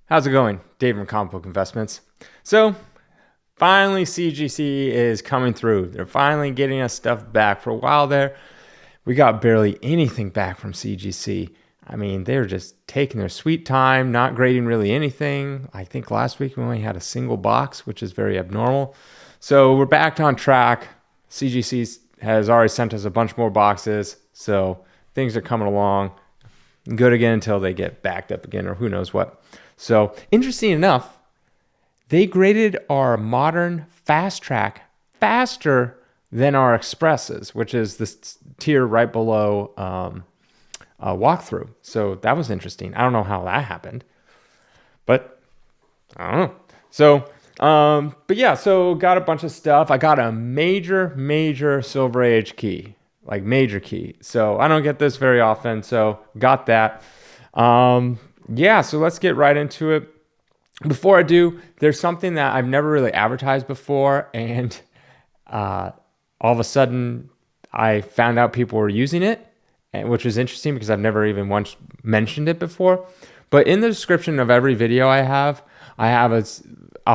How's it going? Dave from Comic Book Investments. So, finally, CGC is coming through. They're finally getting us stuff back. For a while there, we got barely anything back from CGC. I mean, they're just taking their sweet time, not grading really anything. I think last week we only had a single box, which is very abnormal. So, we're back on track. CGC has already sent us a bunch more boxes. So, things are coming along good again until they get backed up again or who knows what. So, interesting enough, they graded our modern fast track faster than our expresses, which is this tier right below walkthrough. So that was interesting. I don't know how that happened, but I don't know. So, but yeah, so got a bunch of stuff. I got a major Silver Age key, like major key. So I don't get this very often. So got that. Yeah, so let's get right into it. Before I do, there's something that I've never really advertised before, and all of a sudden I found out people were using it, which was interesting because I've never even once mentioned it before. But in the description of every video I'll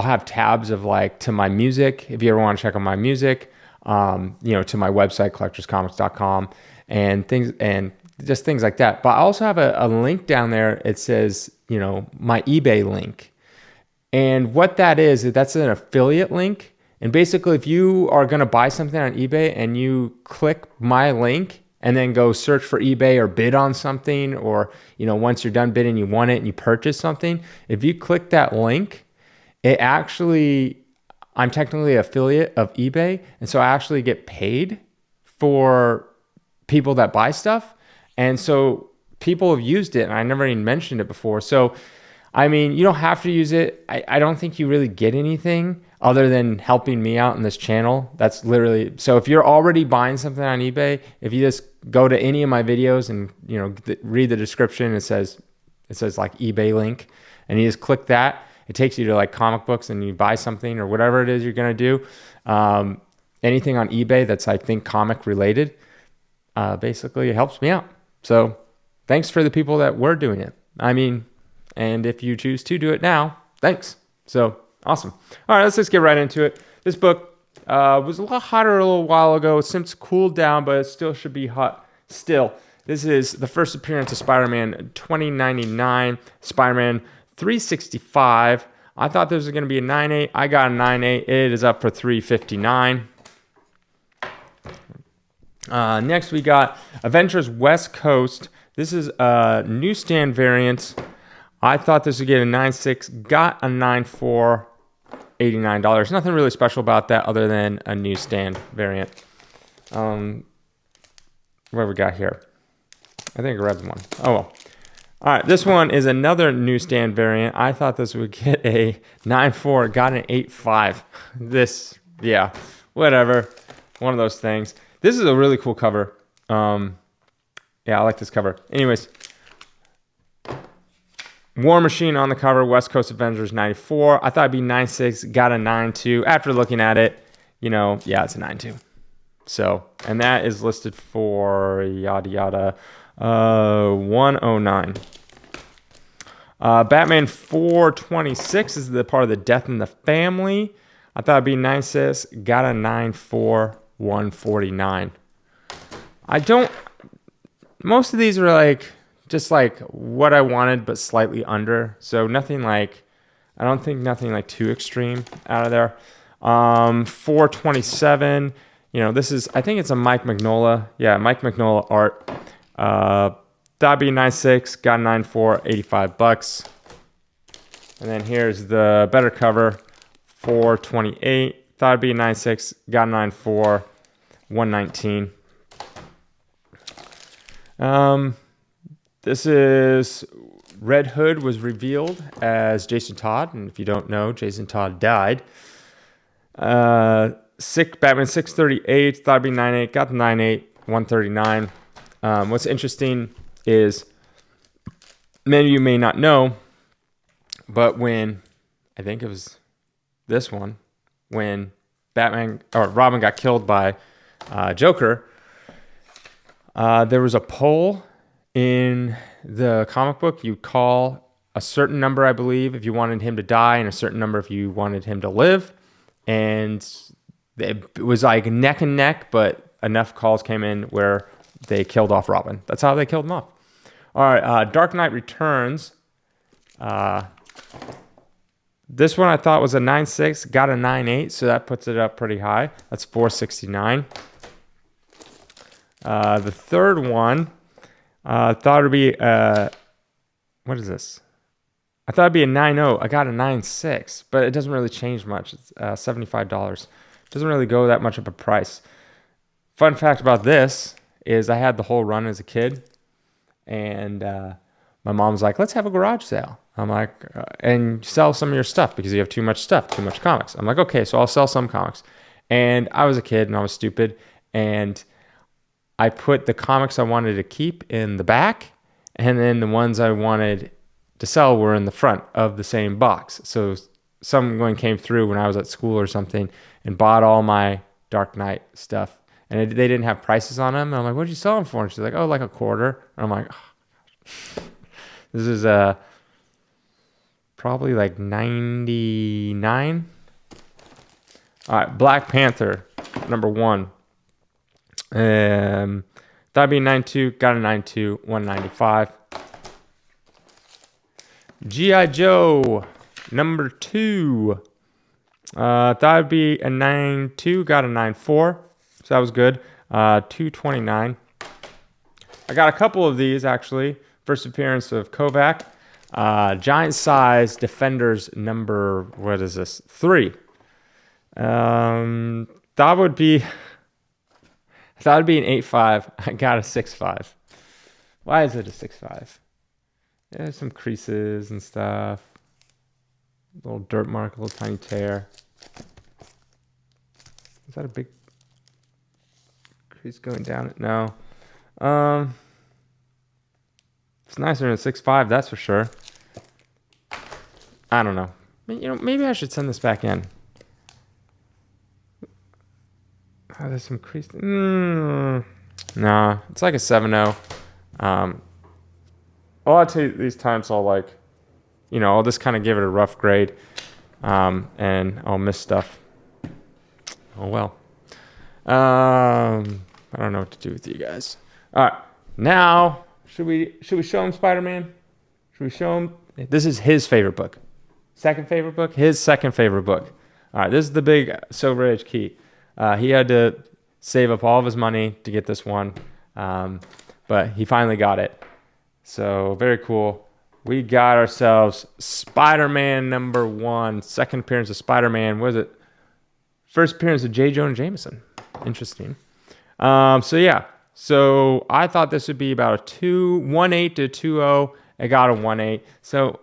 have tabs of like to my music, if you ever want to check out my music, to my website, collectorscomics.com, and things and just things like that. But I also have a link down there. It says, my eBay link. And what that is, that's an affiliate link. And basically, if you are going to buy something on eBay and you click my link and then go search for eBay or bid on something, or, once you're done bidding, you want it and you purchase something, if you click that link, I'm technically an affiliate of eBay. And so I actually get paid for people that buy stuff. And so people have used it, and I never even mentioned it before. So, I mean, you don't have to use it. I don't think you really get anything other than helping me out in this channel. That's literally, so if you're already buying something on eBay, if you just go to any of my videos and, read the description, it says like eBay link, and you just click that. It takes you to like comic books and you buy something or whatever it is you're going to do. Anything on eBay that's, I think, comic related, basically it helps me out. So thanks for the people that were doing it. I mean, and if you choose to do it now, thanks. So awesome. All right, let's just get right into it. This book was a lot hotter a little while ago. It's since cooled down, but it still should be hot still. This is the first appearance of Spider-Man 2099, Spider-Man 365. I thought this was going to be a 9.8. I got a 9.8. It is up for 359. Next, we got Avengers West Coast. This is a newsstand variant. I thought this would get a 9.6. Got a 9.4. $89. Nothing really special about that other than a newsstand variant. What have we got here? I think I read one. Oh, well. All right, this one is another newsstand variant. I thought this would get a 9.4. Got an 8.5. This, yeah, whatever. One of those things. This is a really cool cover. Yeah, I like this cover. Anyways, War Machine on the cover, West Coast Avengers 94. I thought it'd be 9.6, got a 9.2. After looking at it, yeah, it's a 9.2. So, and that is listed for yada yada 109. Batman 426 is the part of the Death in the Family. I thought it'd be 9.6, got a 9.4, 149. Most of these are like just like what I wanted, but slightly under. So nothing like, I don't think nothing like too extreme out of there. 427, this is, I think it's a Mike Mignola. Yeah, Mike Mignola art. That'd be 9.6, got 9.4, $85. And then here's the better cover, 428. Thought it'd be 9.6, got 9.4, 119. This is Red Hood was revealed as Jason Todd, and if you don't know, Jason Todd died. Batman 638, thought it'd be 9.8, got the 9.8, 139. What's interesting is many of you may not know, but when I think it was this one, when Batman or Robin got killed by Joker, there was a poll in the comic book. You call a certain number, I believe, if you wanted him to die, and a certain number if you wanted him to live. And it was like neck and neck, but enough calls came in where they killed off Robin. That's how they killed him off. All right, Dark Knight Returns. This one I thought was a 9.6, got a 9.8, so that puts it up pretty high. That's 469. The third one, thought it'd be what is this? I thought it'd be a 9.0. I got a 9.6, but it doesn't really change much. It's $75. Doesn't really go that much of a price. Fun fact about this is I had the whole run as a kid, and my mom was like, let's have a garage sale. I'm like, and sell some of your stuff because you have too much stuff, too much comics. I'm like, okay, so I'll sell some comics. And I was a kid and I was stupid, and I put the comics I wanted to keep in the back, and then the ones I wanted to sell were in the front of the same box. So someone came through when I was at school or something and bought all my Dark Knight stuff, and they didn't have prices on them. And I'm like, what'd you sell them for? And she's like, oh, like a quarter. And I'm like, oh. This is probably like 99. All right, Black Panther, number 1. That'd be a 9.2, got a 9.2, 195. G.I. Joe, number 2. Thought it'd be a 9.2, got a 9.4, so that was good. 229. I got a couple of these actually. First appearance of Kovac. Giant size Defenders number, what is this? 3. That would be an 8.5. I got a 6.5. Why is it a 6.5? There's some creases and stuff. A little dirt mark, a little tiny tear. Is that a big crease going down it? No. It's nicer than a 6.5, that's for sure. I don't know. Maybe I should send this back in. Oh, there's some crease. Nah, it's like a 7.0. A lot of these times I'll I'll just kind of give it a rough grade, and I'll miss stuff. Oh well. I don't know what to do with you guys. All right, now should we show him Spider-Man? Should we show him? This is his favorite book. Second favorite book? His second favorite book. All right, this is the big Silver Age key. He had to save up all of his money to get this one, but he finally got it. So very cool. We got ourselves Spider-Man number 1. Second appearance of Spider-Man. What is it? First appearance of J. Jonah Jameson. Interesting. So I thought this would be about a 1.8 to 2.0. I got a 1.8. So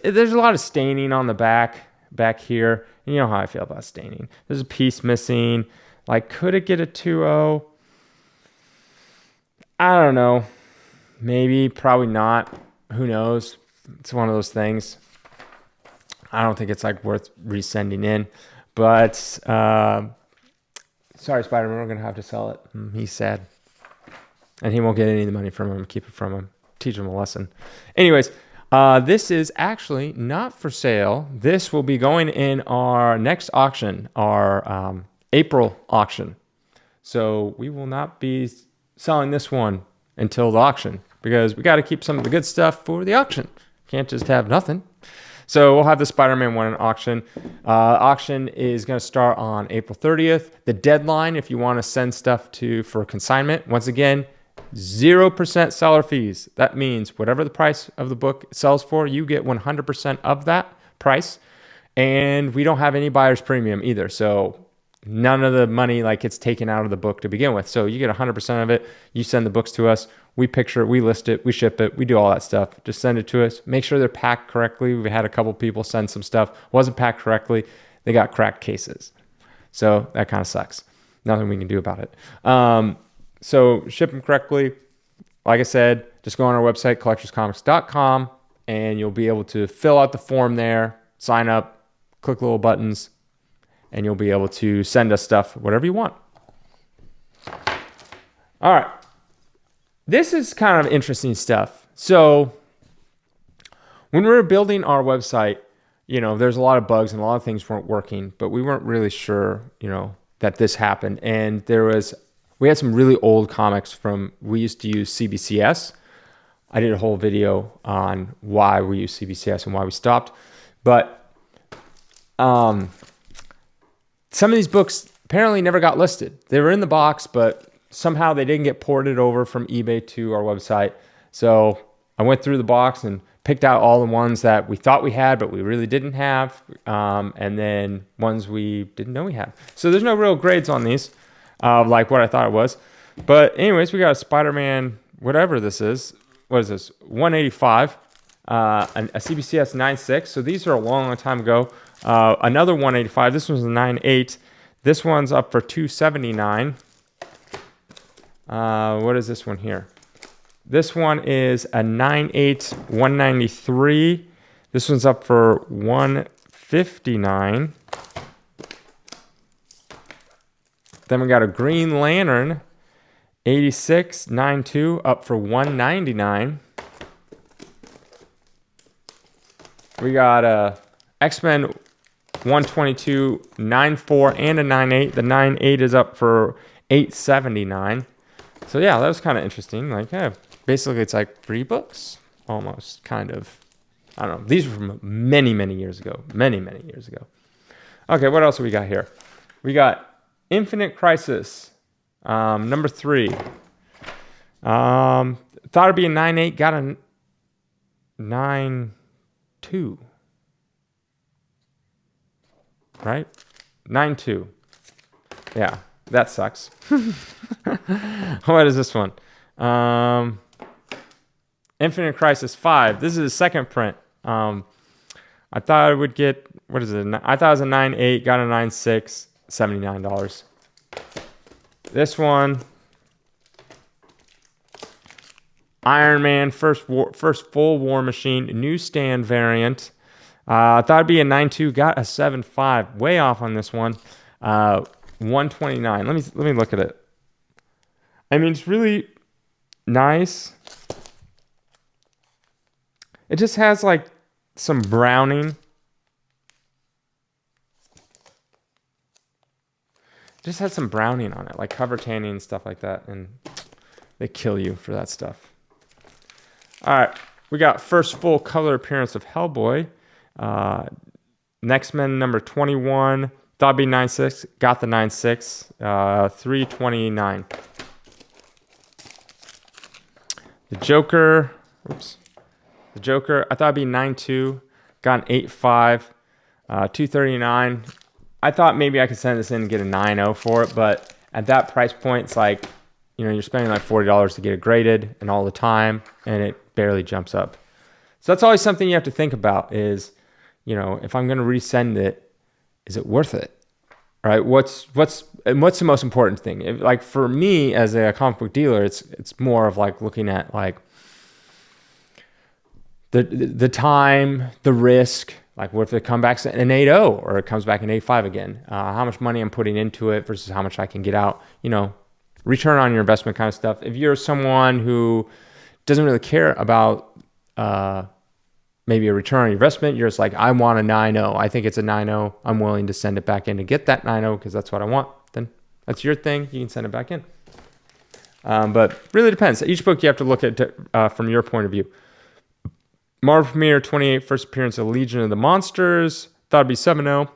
there's a lot of staining on the back here. You know how I feel about staining. There's a piece missing. Could it get a 2.0? I don't know. Maybe, probably not. Who knows? It's one of those things. I don't think it's worth resending in. But sorry, Spider-Man, we're gonna have to sell it. He's sad, and he won't get any of the money from him. Keep it from him. Teach him a lesson. Anyways, this is actually not for sale. This will be going in our next auction, our April auction. So we will not be selling this one until the auction, because we got to keep some of the good stuff for the auction. Can't just have nothing. So we'll have the Spider-Man one in auction. Auction is going to start on April 30th. The deadline, if you want to send stuff for consignment, once again, 0% seller fees. That means whatever the price of the book sells for, you get 100% of that price. And we don't have any buyer's premium either. So none of the money gets taken out of the book to begin with. So you get 100% of it. You send the books to us. We picture it. We list it. We ship it. We do all that stuff. Just send it to us. Make sure they're packed correctly. We had a couple people send some stuff. Wasn't packed correctly. They got cracked cases. So that kind of sucks. Nothing we can do about it. So ship them correctly. Like I said, just go on our website, collectorscomics.com, and you'll be able to fill out the form there, sign up, click little buttons, and you'll be able to send us stuff, whatever you want. All right. This is kind of interesting stuff. So when we were building our website, there's a lot of bugs and a lot of things weren't working, but we weren't really sure, that this happened. And we had some really old comics we used to use CBCS. I did a whole video on why we use CBCS and why we stopped. But some of these books apparently never got listed. They were in the box, but somehow they didn't get ported over from eBay to our website. So I went through the box and picked out all the ones that we thought we had, but we really didn't have. And then ones we didn't know we had. So there's no real grades on these, like what I thought it was. But anyways, we got a Spider-Man, whatever this is. What is this? 185, a CBCS 9.6. So these are a long time ago. Another 185. This one's a 9.8. This one's up for 279. What is this one here? This one is a 9.8, 193. This one's up for 159. Then we got a Green Lantern 86, 9.2, up for 199. We got a X-Men 122, 9.4, and a 9.8. The 9.8 is up for 879. So yeah, that was kind of interesting. Like, yeah, basically it's like free books, almost, kind of. I don't know. These were from many, many years ago. Many, many years ago. Okay, what else do we got here? We got Infinite Crisis. Number 3. Thought it'd be a 9.8, got a 9.2. Right? 9.2. Yeah, that sucks. What is this one? Infinite Crisis 5. This is a second print. I thought I would get, what is it? I thought it was a 9.8, got a 9.6, $79. This one, Iron Man, first full War Machine, newsstand variant. I thought it'd be a 9.2, got a 7.5. Way off on this one. 129. Let me look at it. I mean, it's really nice. It just has like some browning. Just had some browning on it, like cover tanning and stuff like that, and they kill you for that stuff. All right, we got first full color appearance of Hellboy. X-Men number 21, thought it'd be 9.6, got the 9.6, 329. The Joker, I thought it'd be 9.2, got an 8.5, 239. I thought maybe I could send this in and get a 9.0 for it, but at that price point, it's like, you're spending like $40 to get it graded and all the time, and it barely jumps up. So that's always something you have to think about is, if I'm going to resend it, is it worth it? Right? What's the most important thing? Like for me as a comic book dealer, it's more of like looking at like the time, the risk. Like what if it comes back an 8.0 or it comes back an 8.5 again? How much money I'm putting into it versus how much I can get out. Return on your investment kind of stuff. If you're someone who doesn't really care about maybe a return on your investment, you're just like, I want a 9.0. I think it's a 9.0. I'm willing to send it back in to get that 9.0 because that's what I want. Then that's your thing. You can send it back in. But really depends. Each book you have to look at from your point of view. Marvel Premiere 28, first appearance of Legion of the Monsters. Thought it'd be 7.0.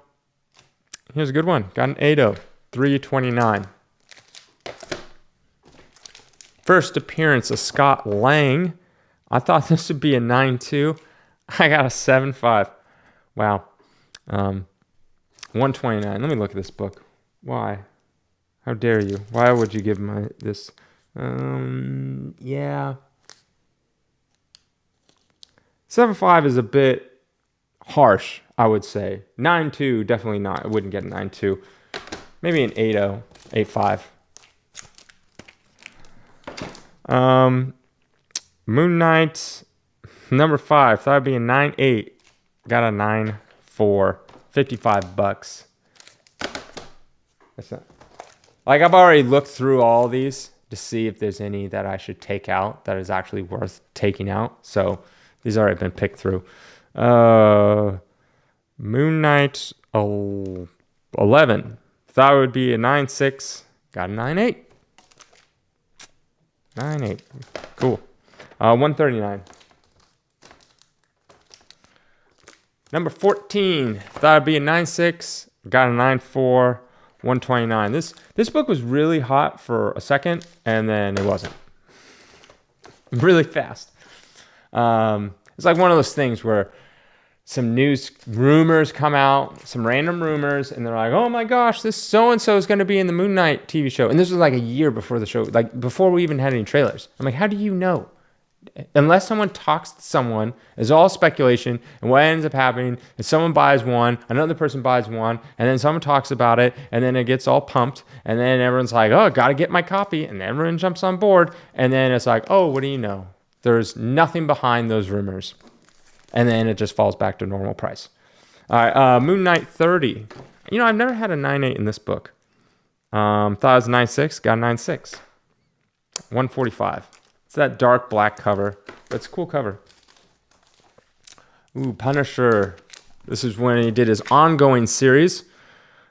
Here's a good one. Got an 8.0. 329. First appearance of Scott Lang. I thought this would be a 9.2. I got a 7.5. Wow. 129. Let me look at this book. Why? How dare you? Why would you give this? Yeah. 7.5 is a bit harsh, I would say. 9.2, definitely not. I wouldn't get a 9.2. Maybe an 8.0, 8.5. Moon Knight, number 5. Thought it'd be a 9.8. Got a 9.4. $55. That's not. Like, I've already looked through all these to see if there's any that I should take out that is actually worth taking out. So These already been picked through. Moon Knight 11. Thought it would be a 9.6. Got a 9.8. 9.8. Cool. 139. Number 14. Thought it'd be a 9.6. Got a 9.4. 129. This book was really hot for a second, and then it wasn't. Really fast. It's like one of those things where some news rumors come out, some random rumors, and they're like, oh my gosh, this so-and-so is going to be in the Moon Knight TV show. And this was like a year before the show, like before we even had any trailers. I'm like, how do you know? Unless someone talks to someone, it's all speculation. And what ends up happening is someone buys one, another person buys one, and then someone talks about it, and then it gets all pumped, and then everyone's like, oh, got to get my copy, and everyone jumps on board, and then it's like, oh, what do you know? There's nothing behind those rumors. And then it just falls back to normal price. All right, Moon Knight 30. You know, I've never had a 9.8 in this book. Thought it was 9.6, got a 9.6. 145. It's that dark black cover, but it's a cool cover. Ooh, Punisher. This is when he did his ongoing series.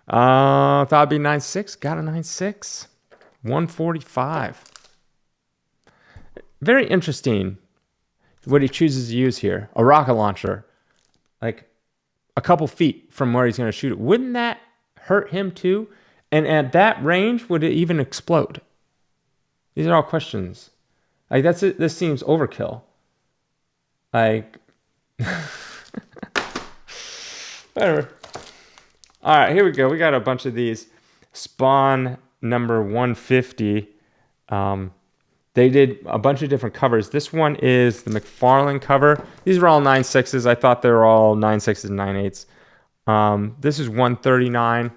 Thought it'd be 9.6, got a 9.6. 145. Very interesting what he chooses to use here. A rocket launcher, like a couple feet from where he's going to shoot it. Wouldn't that hurt him too? And at that range, would it even explode? These are all questions. Like, that's it. This seems overkill. Like, whatever. All right, here we go. We got a bunch of these. Spawn number 150. They did a bunch of different covers. This one is the McFarlane cover. These are all 9.6s. I thought they were all 9.6s and 9.8s. This is 139.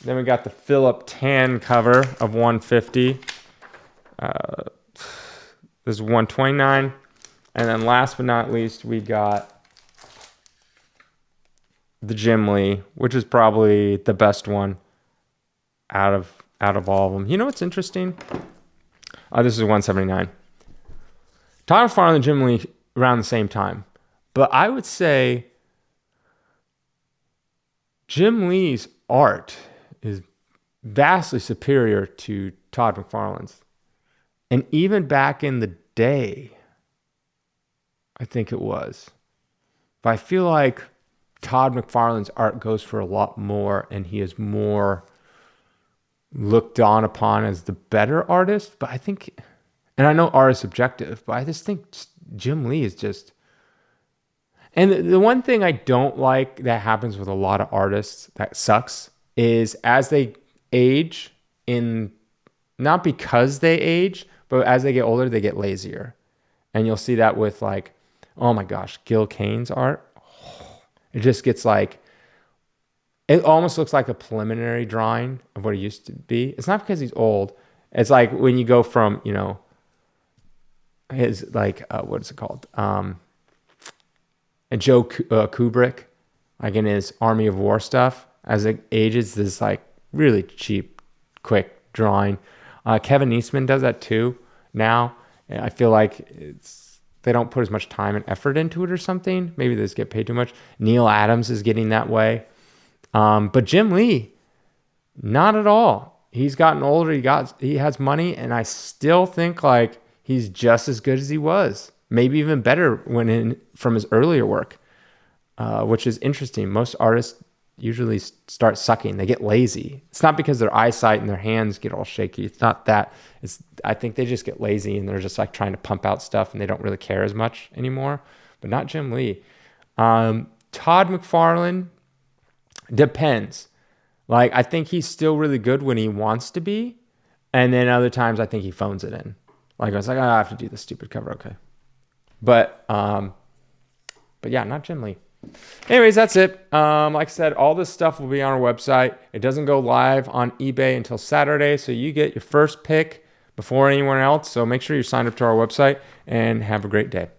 Then we got the Philip Tan cover of 150. This is 129. And then last but not least, we got the Jim Lee, which is probably the best one out of all of them. You know what's interesting? This is 179. Todd McFarlane and Jim Lee around the same time. But I would say Jim Lee's art is vastly superior to Todd McFarlane's. And even back in the day, I think it was. But I feel like Todd McFarlane's art goes for a lot more, and he is more looked on upon as the better artist. But I think, and I know art is subjective, but I just think Jim Lee is just, and the one thing I don't like that happens with a lot of artists that sucks is as they age, in not because they age, but as they get older, they get lazier. And you'll see that with, like, oh my gosh, Gil Kane's art. It just gets like, it almost looks like a preliminary drawing of what he used to be. It's not because he's old. It's like when you go from, you know, his, like, what is it called? And Joe Kubrick, like in his Army of War stuff, as it ages, this like really cheap, quick drawing. Kevin Eastman does that too now. I feel like they don't put as much time and effort into it or something. Maybe they just get paid too much. Neil Adams is getting that way. But Jim Lee, not at all. He's gotten older. He has money, and I still think like he's just as good as he was. Maybe even better from his earlier work, which is interesting. Most artists usually start sucking. They get lazy. It's not because their eyesight and their hands get all shaky. It's not that. I think they just get lazy and they're just like trying to pump out stuff and they don't really care as much anymore. But not Jim Lee. Todd McFarlane, depends. Like, I think he's still really good when he wants to be. And then other times I think he phones it in. Like, I was like, oh, I have to do this stupid cover. Okay. But yeah, not Jim Lee. Anyways, that's it. Like I said, all this stuff will be on our website. It doesn't go live on eBay until Saturday, so you get your first pick before anyone else. So make sure you sign up to our website and have a great day.